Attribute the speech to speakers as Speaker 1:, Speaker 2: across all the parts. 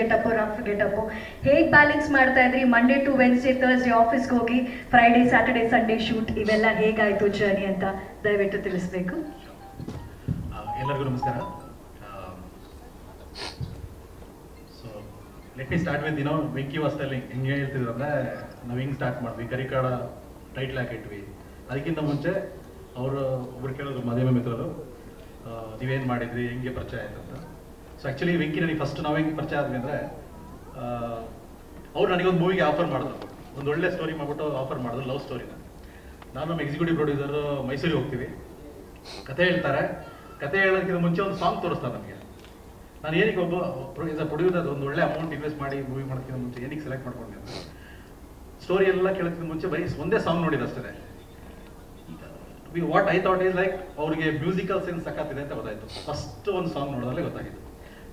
Speaker 1: Getup rough getup ಹೇಗೆ balance ಮಾಡ್ತಾ ಇದ್ರಿ? ಮಂಡೇ ಟು ವೆನ್ಸ್ಡೇ ಥರ್ಸ್ಡೇ ಆಫೀಸ್ಗೆ ಹೋಗಿ ಫ್ರೈಡೇ ಸ್ಯಾಟರ್ಡೇ ಸಂಡೇ ಶೂಟ್, ಇವೆಲ್ಲ ಹೇಗಾಯ್ತು ಜರ್ನಿ ಅಂತ ದಯವಿಟ್ಟು ತಿಳಿಸ್ಬೇಕು.
Speaker 2: ಎಲ್ಲರಿಗೂ ನಮಸ್ಕಾರ. So let me start with Venky was telling ಹೆಂಗೆ ಹೇಳ್ತಿದ್ರು ಅಂದರೆ ನಾವು ಹಿಂಗೆ ಸ್ಟಾರ್ಟ್ ಮಾಡಿದ್ವಿ, ಕರಿಕಾಡ ಟೈಟ್ಲ್ ಹಾಕಿಟ್ವಿ. ಅದಕ್ಕಿಂತ ಮುಂಚೆ ಅವರು ಒಬ್ರು ಕೇಳಿದ್ರು ಮಾಧ್ಯಮ ಮಿತ್ರರು, ನೀವೇನು ಮಾಡಿದ್ರಿ, ಹೆಂಗೆ ಪರಿಚಯ ಆಯ್ತು ಅಂತ. ಸೊ ಆ್ಯಕ್ಚುಲಿ ವೆಂಕಿ ನನಗೆ ಫಸ್ಟ್ ನಾವು ಹೆಂಗೆ ಪರಿಚಯ ಆದ್ವಿ ಅಂದರೆ, ಅವ್ರು ನನಗೊಂದು ಮೂವಿಗೆ ಆಫರ್ ಮಾಡಿದ್ರು, ಒಂದು ಒಳ್ಳೆ ಸ್ಟೋರಿ ಮಾಡಿಬಿಟ್ಟು ಆಫರ್ ಮಾಡಿದ್ರು, ಲವ್ ಸ್ಟೋರಿನ. ನಾನು ನಮ್ಮ ಎಕ್ಸಿಕ್ಯೂಟಿವ್ ಪ್ರೊಡ್ಯೂಸರು ಮೈಸೂರಿಗೆ ಹೋಗ್ತೀವಿ, ಕತೆ ಹೇಳ್ತಾರೆ. ಕತೆ ಹೇಳೋದಕ್ಕಿಂತ ಮುಂಚೆ ಒಂದು ಸಾಂಗ್ ತೋರಿಸ್ತಾರೆ ನಮಗೆ. ನಾನು ಏನಕ್ಕೆ ಒಬ್ಬ ಪ್ರೊಡ್ಯೂಸರ್ ಒಂದು ಒಳ್ಳೆ ಅಮೌಂಟ್ ಇನ್ವೆಸ್ಟ್ ಮಾಡಿ ಮೂವಿ ಮಾಡೋದಕ್ಕಿಂತ ಮುಂಚೆ ಏನಕ್ಕೆ ಸೆಲೆಕ್ಟ್ ಮಾಡ್ಕೊಂಡೆ ಅಂತ ಸ್ಟೋರಿ ಎಲ್ಲ ಕೇಳೋದಕ್ಕಿಂತ ಮುಂಚೆ ಬರೀ ಒಂದೇ ಸಾಂಗ್ ನೋಡಿದ ಅಷ್ಟೇ. What I thought is like ಅವ್ರಿಗೆ ಮ್ಯೂಸಿಕಲ್ ಸೆನ್ಸ್ ಸಕ್ಕತ್ತಿದೆ ಅಂತ ಗೊತ್ತಾಯ್ತು. ಫಸ್ಟ್ ಒಂದು ಸಾಂಗ್ ನೋಡೋದಲ್ಲೇ ಗೊತ್ತಾಗಿತ್ತು.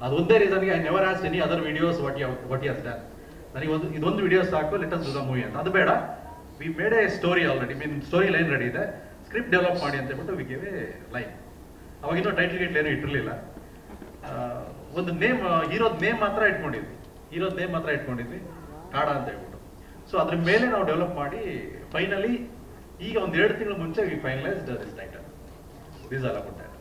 Speaker 2: ಅದೊಂದೇ ರೀಸನ್ಗೆ I never asked any other videos what you has done. ನನಗೆ ಇದೊಂದು ವಿಡಿಯೋ ಸಾಕು, let us do the movie ಅಂತ. ಅದು ಬೇಡ, we made a story already, story line ready ಇದೆ, ಸ್ಕ್ರಿಪ್ಟ್ ಡೆವಲಪ್ ಮಾಡಿ ಅಂತ ಹೇಳ್ಬಿಟ್ಟು ವಿ ಗಿವ್ ಎ ಲೈನ್. ಅವಾಗಿನ್ನೂ ಟೈಟಲ್ ಗೇಟ್ ಏನೂ ಇಟ್ಟಿರಲಿಲ್ಲ. ಒಂದು ನೇಮ್, ಹೀರೋದ ನೇಮ್ ಮಾತ್ರ ಇಟ್ಕೊಂಡಿದ್ವಿ, ಕಾಡ ಅಂತ ಹೇಳ್ಬಿಟ್ಟು. ಸೊ ಅದ್ರ ಮೇಲೆ ನಾವು ಡೆವಲಪ್ ಮಾಡಿ ಫೈನಲಿ ಈಗ ಒಂದು 2 ತಿಂಗಳ ಮುಂಚೆ we finalised this title. This all about that.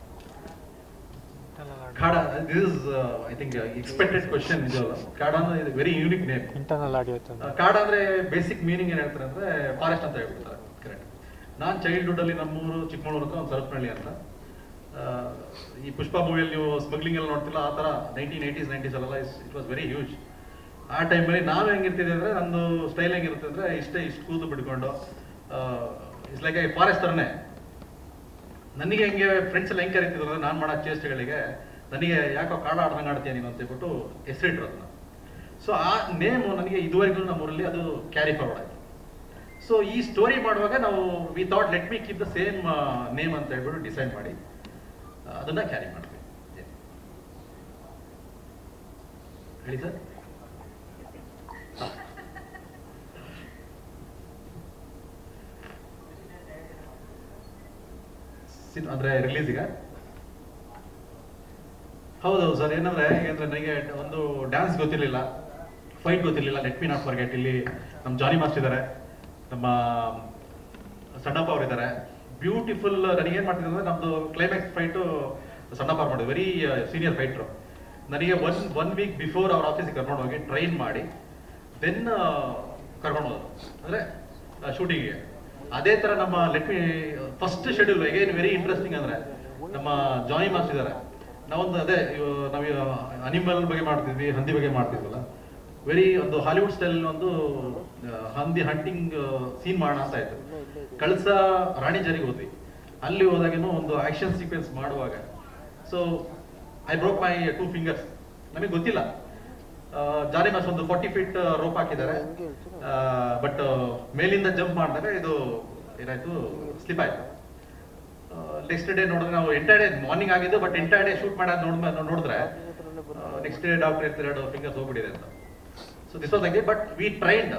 Speaker 2: Kaada, this is I think expected question. ನಿಜವಲ್ಲ, ಕಾಡ ಅಂದ್ರೆ ವೆರಿ ಯೂನಿಕ್ ನೇಮ್. ಕಾಡ ಅಂದ್ರೆ ಬೇಸಿಕ್ ಮೀನಿಂಗ್ ಏನ್ ಹೇಳ್ತಾರೆ ಅಂದ್ರೆ ಫಾರೆಸ್ಟ್ ಅಂತ ಹೇಳ್ಬಿಡ್ತಾರೆ. ಕರೆಕ್ಟ್. ನಾನು ಚೈಲ್ಡ್ಹುಡ್ ಅಲ್ಲಿ ನಮ್ಮೂರು ಚಿಕ್ಕಮಗಳೂರು ಅಂತ ಒಂದು ಸರಪನಹಳ್ಳಿ ಅಂತ. ಈ ಪುಷ್ಪ ಮೂವಿಯಲ್ಲಿ ನೀವು ಸ್ಮಗ್ಲಿಂಗ್ ಎಲ್ಲ ನೋಡ್ತಿಲ್ಲ, ಆ ಥರ 1980s 90s ಅಲ್ಲೆಲ್ಲ ಇಟ್ ವಾಸ್ ವೆರಿ ಹ್ಯೂಜ್. ಆ ಟೈಮಲ್ಲಿ ನಾವು ಹೆಂಗಿರ್ತಿದ್ದೆ ಅಂದರೆ, ನಂದು ಸ್ಟೈಲ್ ಹೆಂಗಿರುತ್ತೆ ಅಂದರೆ, ಇಷ್ಟು ಕೂದು ಬಿಟ್ಕೊಂಡು ಇಟ್ಸ್ ಲೈಕ್ ಐ ಫಾರೆಸ್ಟ್ ಥರನೇ. ನನಗೆ ಹೆಂಗೆ ಫ್ರೆಂಡ್ಸ್ ಎಲ್ಲ ಹೆಂಗೆ ಕರಿತಿದ್ರು ಅಂದರೆ, ನಾನು ಮಾಡೋ ಚೇಷ್ಟೆಗಳಿಗೆ ನನಗೆ ಯಾಕೋ ಕಾಡ ಆಡ್ದಂಗೆ ಆಡ್ತೀಯ ನೀನು ಅಂತ ಹೇಳ್ಬಿಟ್ಟು ಹೆಸರಿಟ್ರು ಅದನ್ನ. ಸೊ ಆ ನೇಮು ನನಗೆ ಇದುವರೆಗೂ ನಮ್ಮೂರಲ್ಲಿ ಅದು ಕ್ಯಾರಿ ಫಾರ್ವರ್ಡ್ ಆಯಿತು. ಸೊ ಈ ಸ್ಟೋರಿ ಮಾಡುವಾಗ ನಾವು we thought let me keep the same name ಅಂತ ಹೇಳ್ಬಿಟ್ಟು ಡಿಸೈಡ್ ಮಾಡಿ ಅದನ್ನ ಕ್ಯಾರಿ ಮಾಡ್ತೀವಿ. ಹೇಳಿ ಸರ್. ಅಂದ್ರೆ ರಿಲೀಸ್ ಈಗ ಹೌದೌದು ಸರ್. ಏನಂದ್ರೆ ನನಗೆ ಒಂದು ಡ್ಯಾನ್ಸ್ ಗೊತ್ತಿರಲಿಲ್ಲ, ಫೈಟ್ ಗೊತ್ತಿರಲಿಲ್ಲ. ಲೆಟ್ ಮಿ ನಾಟ್ ಫರ್ಗೆಟ್, ಇಲ್ಲಿ ನಮ್ಮ ಜಾನಿ ಮಾಸ್ಟರ್ ಇದ್ದಾರೆ, ನಮ್ಮ ಸಣ್ಣಪ್ಪ ಅವರು ಇದ್ದಾರೆ, ಬ್ಯೂಟಿಫುಲ್. ನನಗೇನು ಮಾಡ್ತಿದ್ದೆ ಅಂದರೆ, ನಮ್ಮದು ಕ್ಲೈಮ್ಯಾಕ್ಸ್ ಫೈಟು ಸಣ್ಣಪ್ಪ ಮಾಡಿದ್ರು, ವೆರಿ ಸೀನಿಯರ್ ಫೈಟ್ರು. ನನಗೆ ಒನ್ ವೀಕ್ ಬಿಫೋರ್ ಅವ್ರ ಆಫೀಸಿಗೆ ಕರ್ಕೊಂಡು ಹೋಗಿ ಟ್ರೈನ್ ಮಾಡಿ ದೆನ್ ಕರ್ಕೊಂಡು ಹೋದ್ರು ಅಂದರೆ ಶೂಟಿಂಗಿಗೆ. ಅದೇ ಥರ ನಮ್ಮ let me first schedule again very interesting. ಅಂದರೆ ನಮ್ಮ ಜಾನಿ ಮಾಸ್ಟರ್ ಇದ್ದಾರೆ, ನಾವೊಂದು ಅದೇ ನಾವು ಅನಿಮಲ್ ಬಗ್ಗೆ ಮಾಡ್ತಿದ್ವಿ, ಹಂದಿ ಬಗ್ಗೆ ಮಾಡ್ತಿದ್ವಲ್ಲ, ವೆರಿ ಒಂದು ಹಾಲಿವುಡ್ ಸ್ಟೈಲ್ ಒಂದು ಹಂದಿ ಹಂಟಿಂಗ್ ಸೀನ್ ಮಾಡೋಣ ಅಂತ ಆಯ್ತು. ಕಳಸ ರಾಣಿ ಜರಿಗೆ ಹೋದ್ವಿ. ಅಲ್ಲಿ ಹೋದಾಗೇನು ಒಂದು ಆಕ್ಷನ್ ಸೀಕ್ವೆನ್ಸ್ ಮಾಡುವಾಗ so I broke my 2 fingers. ನಮಗೆ ಗೊತ್ತಿಲ್ಲ. ಜಾನಿ ಮಾಸ್ಟರ್ ಒಂದು 40 feet ರೋಪ್ ಹಾಕಿದ್ದಾರೆ, ಬಟ್ ಮೇಲಿಂದ ಜಂಪ್ ಮಾಡಿದಾಗ ಇದು ಏನಾಯ್ತು, ಸ್ಲಿಪ್ ಆಯ್ತು. ನೆಕ್ಸ್ಟ್ ಡೇ ನೋಡಿದ್ರೆ, ನಾವು ಎಂಟೈರ್ ಡೇ ಮಾರ್ನಿಂಗ್ ಆಗಿದ್ದು, ಬಟ್ ಎಂಟೈರ್ ಡೇ ಶೂಟ್ ಮಾಡೋದು ನೋಡಿದ್ರೆ ನೆಕ್ಸ್ಟ್ ಡೇ ಡಾಕ್ಟರ್ ಹೇಳ್ತಾರೆ 2 fingers ಹೋಗ್ಬಿಟ್ಟಿದೆ ಅಂತ. So this was like, but we trained,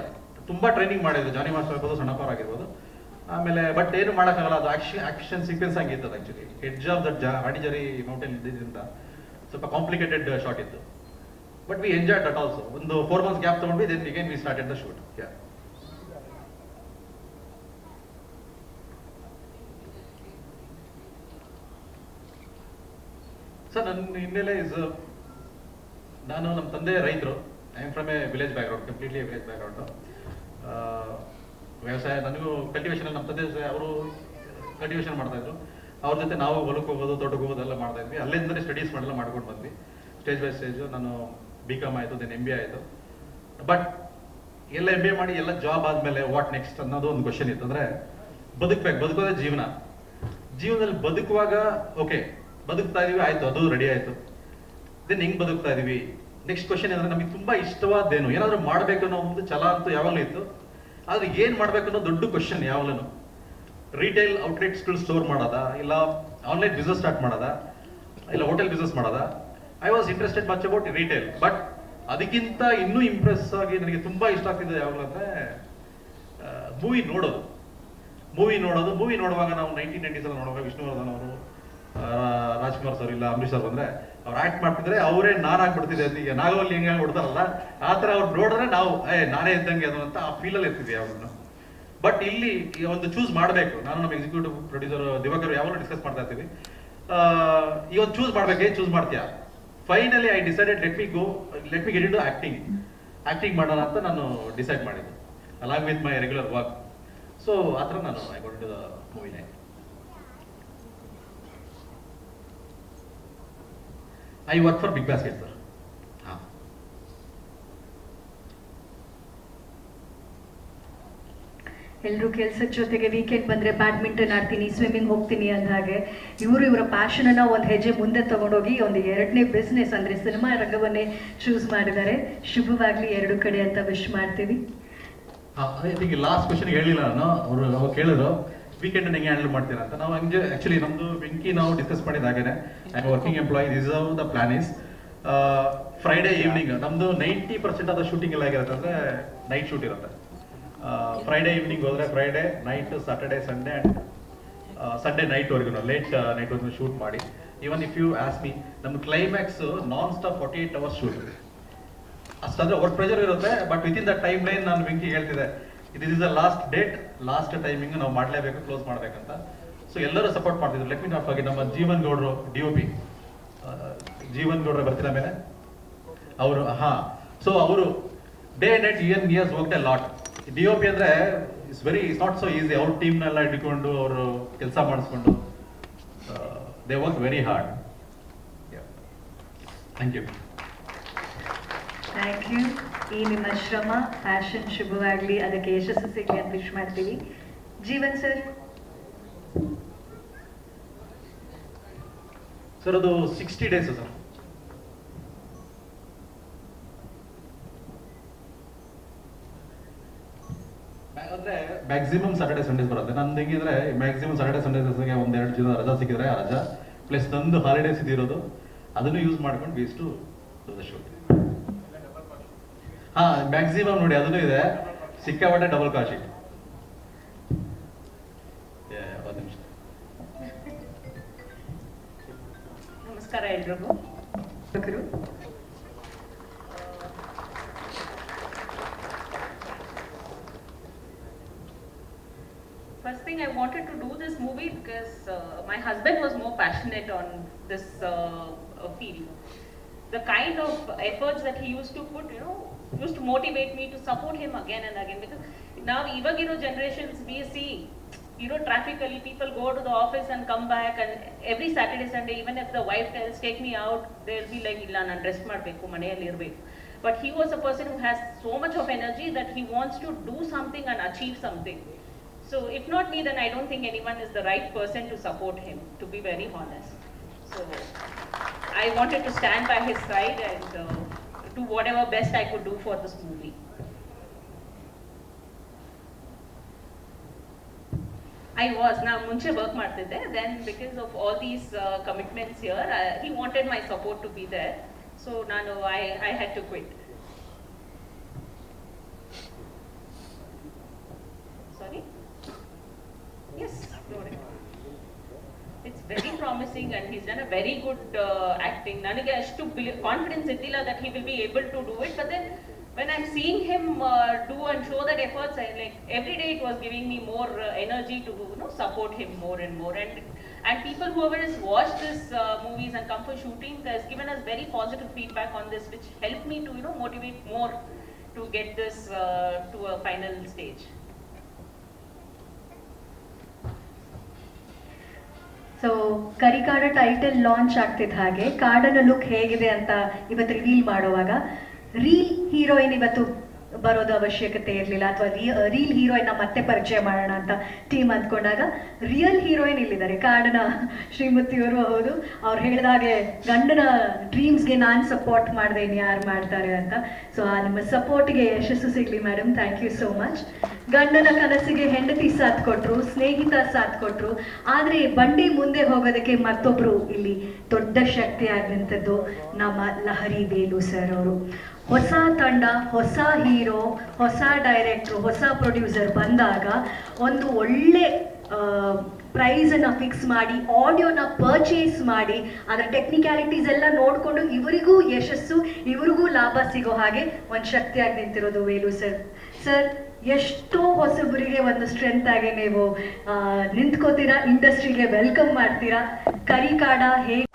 Speaker 2: ತುಂಬಾ ಟ್ರೈನಿಂಗ್ ಮಾಡಿದ್ರು, ಜಾನಿ ಮಾಸ್ಟರ್ ಇರ್ಬೋದು, ಸಣ್ಣಪ್ಪ ಆಗಿರ್ಬೋದು. ಆಮೇಲೆ ಬಟ್ ಏನು ಮಾಡೋಕ್ಕಾಗಲ್ಲ, ಅದು ಆಕ್ಷನ್ ಸೀಕ್ವೆನ್ಸ್ ಆಗಿರ್ತದೆ. Actually edge of that Ranijari mountain ಇದ್ದಿದ್ದರಿಂದ ಸ್ವಲ್ಪ ಕಾಂಪ್ಲಿಕೇಟೆಡ್ ಶಾಟ್ ಇತ್ತು. But we enjoyed that also. ಒಂದು 4 months ಗ್ಯಾಪ್ ತಗೊಂಡ್ವಿ, then again we started the shoot. Sir, ನನ್ನ ಹಿನ್ನೆಲೆ ಇಸ್, ನಾನು ನಮ್ಮ ತಂದೆ ರೈತರು. I am from a village background, completely village background. ವ್ಯವಸಾಯ ನನಗೂ ಕಲ್ಟಿವೇಶನ್, ನಮ್ಮ ತಂದೆ ಅವರು ಕಲ್ಟಿವೇಶನ್ ಮಾಡ್ತಾಯಿದ್ರು. ಅವ್ರ ಜೊತೆ ನಾವು ಹೊಲಕ್ಕೆ ಹೋಗೋದು, ತೋಟಕ್ಕೆ ಹೋಗೋದು ಎಲ್ಲ ಮಾಡ್ತಾಯಿದ್ವಿ. ಅಲ್ಲಿಂದಲೇ ಸ್ಟಡೀಸ್ ಮಾಡಲ್ಲ ಮಾಡ್ಕೊಂಡು ಬಂದ್ವಿ, ಸ್ಟೇಜ್ ಬೈ ಸ್ಟೇಜು. ನಾನು BCom ಆಯಿತು, ದೆನ್ MBA ಆಯಿತು. ಬಟ್ ಎಲ್ಲ MBA ಮಾಡಿ ಎಲ್ಲ ಜಾಬ್ ಆದಮೇಲೆ ವಾಟ್ ನೆಕ್ಸ್ಟ್ ಅನ್ನೋದು ಒಂದು ಕ್ವಶನ್ ಇತ್ತು. ಅಂದರೆ ಬದುಕೋದೇ ಜೀವನದಲ್ಲಿ ಬದುಕುವಾಗ ಓಕೆ ಬದುಕ್ತಾ ಇದೀವಿ, ಆಯಿತು, ಅದು ರೆಡಿ ಆಯಿತು. ದೆನ್ ಹೆಂಗೆ ಬದುಕ್ತಾ ಇದೀವಿ, ನೆಕ್ಸ್ಟ್ ಕ್ವಶನ್ ಅಂದರೆ ನಮಗೆ ತುಂಬ ಇಷ್ಟವಾದ್ದೇನು, ಏನಾದರೂ ಮಾಡಬೇಕು ಅನ್ನೋ ಒಂದು ಛಲ ಅಂತೂ ಯಾವಾಗಲೂ ಇತ್ತು. ಆದರೆ ಏನು ಮಾಡಬೇಕು ಅನ್ನೋ ದೊಡ್ಡ ಕ್ವಶನ್ ಯಾವಾಗಲೂ. ರಿಟೇಲ್ ಔಟ್ಲೆಟ್ಸ್ಗಳು ಸ್ಟೋರ್ ಮಾಡೋದಾ, ಇಲ್ಲ ಆನ್ಲೈನ್ ಬಿಸ್ನೆಸ್ ಸ್ಟಾರ್ಟ್ ಮಾಡೋದಾ, ಇಲ್ಲ ಹೋಟೆಲ್ ಬಿಸ್ನೆಸ್ ಮಾಡೋದಾ. I was interested much about retail. But ಅದಕ್ಕಿಂತ ಇನ್ನೂ ಇಂಪ್ರೆಸ್ ಆಗಿ ನನಗೆ ತುಂಬ ಇಷ್ಟ ಆಗ್ತಿದೆ ಯಾವಾಗಲೂ ಅಂದರೆ ಮೂವಿ ನೋಡೋದು. ಮೂವಿ ನೋಡುವಾಗ ನಾವು 1990s ನೋಡುವಾಗ ವಿಷ್ಣುವರ್ಧನ್ ಅವರು, ರಾಜ್ಕುಮಾರ್ ಸರ್ ಇಲ್ಲ ಅಂಬರೀಶ್ ಸರ್ ಬಂದ್ರೆ ಅವ್ರು ಆಕ್ಟ್ ಮಾಡ್ತಿದ್ರೆ ಅವರೇ ನಾನು ಆಗ್ಬಿಡ್ತಿದ್ದೆ ಅಂತ. ಈಗ ನಾಗವಲ್ಲಿ ಹೆಂಗೆ ಹೊಡ್ತಾರಲ್ಲ ಆ ಥರ ಅವ್ರು ನೋಡಿದ್ರೆ ನಾವು ನಾನೇ ಇದ್ದಂಗೆ ಅದು ಅಂತ ಆ ಫೀಲಲ್ಲಿ ಇರ್ತಿದ್ವಿ ಅವ್ರನ್ನು. ಬಟ್ ಇಲ್ಲಿ ಒಂದು ಚೂಸ್ ಮಾಡಬೇಕು. ನಾನು ನಮ್ಮ ಎಕ್ಸಿಕ್ಯೂಟಿವ್ ಪ್ರೊಡ್ಯೂಸರ್ ದಿವಾಕರ್ ಯಾವಾಗಲೂ ಡಿಸ್ಕಸ್ ಮಾಡ್ತಾ ಇರ್ತೀವಿ, ಈ ಒಂದು ಚೂಸ್ ಮಾಡ್ಬೇಕು. ಏನ್ ಚೂಸ್ ಮಾಡ್ತೀಯಾ? Finally I decided let me get into acting ಮಾಡೋಣ ಅಂತ ನಾನು ಡಿಸೈಡ್ ಮಾಡಿದ್ದೆ, along with my regular work. So ಆ ಥರ ನಾನು I got into the movie line. I work for Big Basket sir.
Speaker 1: ಎಲ್ಲರೂ ಕೆಲ್ಸದ ಜೊತೆಗೆ ವೀಕೆಂಡ್ ಬಂದ್ರೆ ಬ್ಯಾಡ್ಮಿಂಟನ್ ಆಡ್ತೀನಿ, ಸ್ವಿಮ್ಮಿಂಗ್ ಹೋಗ್ತೀನಿ ಅಂದ ಹಾಗೆ ಇವರ ಪ್ಯಾಷನ್ ಅನ್ನ ಒಂದು ಹೆಜ್ಜೆ ಮುಂದೆ ತಗೊಂಡೋಗಿ ಒಂದು ಎರಡನೇ ಬಿಸ್ನೆಸ್ ಅಂದ್ರೆ ಸಿನಿಮಾ ರಂಗವನ್ನೇ ಚೂಸ್ ಮಾಡಿದ್ದಾರೆ. ಶುಭವಾಗ್ಲಿ ಎರಡು ಕಡೆ ಅಂತ ವಿಶ್ ಮಾಡ್ತೀವಿ.
Speaker 2: ಈಗ ಲಾಸ್ಟ್ ಕ್ವಶನ್ ಹೇಳಿಲ್ಲ ನಾನು, ಅವ್ರು ಕೇಳಿದ್ರು ವೀಕೆಂಡ್ ಹೆಂಗೆ ಹ್ಯಾಂಡಲ್ ಮಾಡ್ತೀರಾ ಅಂತ. ನಾವು ಹಂಗೆ ಆಕ್ಚುಲಿ ನಮ್ದು ವೆಂಕಿ ನಾವು ಡಿಸ್ಕಸ್ ಮಾಡಿದಾಗೇನೆ I working employee, this how the plan is. Friday evening ನಮ್ದು 90% ಆಫ್ ದ ಶೂಟಿಂಗ್ ಎಲ್ಲ ಆಗಿರುತ್ತೆ, ಅಂದ್ರೆ ನೈಟ್ ಶೂಟ್ ಇರುತ್ತೆ. ಫ್ರೈಡೇ ಈವ್ನಿಂಗ್ ಹೋದ್ರೆ Friday night, Saturday Sunday and Sunday ನೈಟ್ವರೆಗೂ ಲೇಟ್ ನೈಟ್ವರೆಗೂ ಶೂಟ್ ಮಾಡಿ. Even if you ask me, ನಮ್ದು climax nonstop 48 hours shoot. ಅಷ್ಟಂದ್ರೆ ವರ್ಕ್ ಪ್ರೆಷರ್ ಇರುತ್ತೆ, but within the timeline ನಾನು ವೆಂಕಿ ಹೇಳ್ತಿದ್ದೆ, this is the last date, last timing ನಾವು ಮಾಡಲೇಬೇಕು, ಕ್ಲೋಸ್ ಮಾಡ್ಬೇಕಂತ. ಸೊ ಎಲ್ಲರೂ ಸಪೋರ್ಟ್ ಮಾಡ್ತಿದ್ರು. ಲೆಟ್ ಮಿ ನಾಟ್ ಫರ್ಗೆಟ್ ನಮ್ಮ ಜೀವನ್ ಗೌಡ್ರು DOP, ಜೀವನ್ ಗೌಡ್ರ ಬರ್ತಿನ ಮೇಲೆ ಅವರು ಸೊ ಅವರು day and night years work a lot. DOP ಅಂದ್ರೆ ಇಟ್ಸ್ ನಾಟ್ ಸೊ ಈಸಿ. ಅವ್ರ ಟೀಮ್ನೆಲ್ಲ ಇಟ್ಕೊಂಡು ಅವರು ಕೆಲಸ ಮಾಡಿಸ್ಕೊಂಡು they work very hard. Thank you.
Speaker 1: Thank you. ಈ ನಿಮ್ಮ ಶ್ರಮ ಪ್ಯಾಷನ್ ಶುಭವಾಗ್ಲಿ, ಅದಕ್ಕೆ ಯಶಸ್ಸು ಸಿಗ್ಲಿ ಅಂತ ವಿಶ್ ಮಾಡ್ತೀವಿ. ಜೀವನ್ ಸರ್.
Speaker 2: ಸರ್ ಅದು 60 days ಸರ್. ಅಂದ್ರೆ ಮ್ಯಾಕ್ಸಿಮಮ್ ಸ್ಯಾಟರ್ಡೆ ಸಂಡೇಸ್ ಬರುತ್ತೆ. ನಂದು ಹೆಂಗಿದ್ರೆ ಮ್ಯಾಕ್ಸಿಮಮ್ ಸ್ಯಾಟರ್ಡೆ ಸಂಡೇಸ್ಗೆ ಒಂದೆರಡು ದಿನ ರಜಾ ಸಿಕ್ಕಿದ್ರೆ ಆ ರಜಾ ಪ್ಲಸ್ ನಂದು ಹಾಲಿಡೇಸ್ ಇದಿರೋದು ಅದನ್ನು ಯೂಸ್ ಮಾಡ್ಕೊಂಡು ಬೇಸ್ಟು ಶೂಟ್. ಮ್ಯಾಕ್ಸಿಮಮ್ ನೋಡಿ ಅದನ್ನು ಇದೆ, ಸಿಕ್ಕಾಪಟ್ಟೆ ಡಬಲ್ ಕಾಶಿ. ಒಂದು ನಿಮಿಷ.
Speaker 1: ನಮಸ್ಕಾರ ಎಲ್ರಿಗೂ.
Speaker 3: First thing, I wanted to do this movie because my husband was more passionate on this field. The kind of efforts that he used to put, used to motivate me to support him again and again. Because now, even generations we see, traffically people go to the office and come back, and every Saturday, Sunday, even if the wife tells, take me out, they'll be like, illa nan rest madbeku, maneyalli irbeku. But he was a person who has so much of energy that he wants to do something and achieve something. So if not me, then I don't think anyone is the right person to support him, to be very honest. So I wanted to stand by his side and do whatever best I could do for this movie. I was now munche work ಮಾಡ್ತಿದ್ದೆ, then because of all these commitments here, he wanted my support to be there. So ನಾನು I had to quit. Sorry? Yes, it's very promising and he's done a very good acting. Nanage ashtu confidence idilla that he will be able to do it, but then when I'm seeing him do and show that efforts, every day it was giving me more energy to support him more and more. And people whoever has watched this movies and come for shooting has given us very positive feedback on this, which helped me to motivate more to get this to a final stage.
Speaker 1: So Karikaada title launch ಆಗ್ತಿದ್ದ ಹಾಗೆ ಕಾಡನ look ಹೇಗಿದೆ ಅಂತ ಇವತ್ತು reveal ಮಾಡುವಾಗ reel heroine ಇವತ್ತು ಬರೋದು ಅವಶ್ಯಕತೆ ಇರಲಿಲ್ಲ, ಅಥವಾ ರೀಲ್ ಹೀರೋಯಿನ್ ಮತ್ತೆ ಪರಿಚಯ ಮಾಡೋಣ ಅಂತ ಟೀಮ್ ಅಂದ್ಕೊಂಡಾಗ ರಿಯಲ್ ಹೀರೋಯಿನ್ ಇಲ್ಲಿದ್ದಾರೆ, ಕಾಡನ ಶ್ರೀಮತಿಯವರು. ಹೌದು, ಅವ್ರು ಹೇಳಿದಾಗೆ ಗಂಡನ ಡ್ರೀಮ್ಸ್ಗೆ ನಾನು ಸಪೋರ್ಟ್ ಮಾಡಿದೆ, ಇನ್ನು ಯಾರು ಮಾಡ್ತಾರೆ ಅಂತ. ಸೊ ಆ ನಿಮ್ಮ ಸಪೋರ್ಟ್ಗೆ ಯಶಸ್ಸು ಸಿಗಲಿ madam. Thank you so much. ಗಂಡನ ಕನಸಿಗೆ ಹೆಂಡತಿ ಸಾಥ್ ಕೊಟ್ರು, ಸ್ನೇಹಿತ ಸಾಥ್ ಕೊಟ್ರು, ಆದರೆ ಬಂಡಿ ಮುಂದೆ ಹೋಗೋದಕ್ಕೆ ಮತ್ತೊಬ್ರು ಇಲ್ಲಿ ದೊಡ್ಡ ಶಕ್ತಿ ಆಗಿದಂಥದ್ದು ನಮ್ಮ ಲಹರಿ ವೇಲು ಸರ್ ಅವರು. ಹೊಸ ತಂಡ, ಹೊಸ ಹೀರೋ, ಹೊಸ ಡೈರೆಕ್ಟ್ರು, ಹೊಸ ಪ್ರೊಡ್ಯೂಸರ್ ಬಂದಾಗ ಒಂದು ಒಳ್ಳೆ ಪ್ರೈಸನ್ನು ಫಿಕ್ಸ್ ಮಾಡಿ, ಆಡಿಯೋನ ಪರ್ಚೇಸ್ ಮಾಡಿ, ಅದರ ಟೆಕ್ನಿಕ್ಯಾಲಿಟೀಸ್ ಎಲ್ಲ ನೋಡಿಕೊಂಡು ಇವರಿಗೂ ಯಶಸ್ಸು, ಇವರಿಗೂ ಲಾಭ ಸಿಗೋ ಹಾಗೆ ಒಂದು ಶಕ್ತಿಯಾಗಿ ನಿಂತಿರೋದು ವೇಲು ಸರ್. ಸರ್, ಎಷ್ಟೋ ಹೊಸಬರಿಗೆ ಒಂದು ಸ್ಟ್ರೆಂತ್ ಆಗಿ ನೀವು ನಿಂತ್ಕೋತೀರಾ, ಇಂಡಸ್ಟ್ರಿಗೆ ವೆಲ್ಕಮ್ ಮಾಡ್ತೀರಾ. ಕರಿಕಾಡ ಹೇಗೆ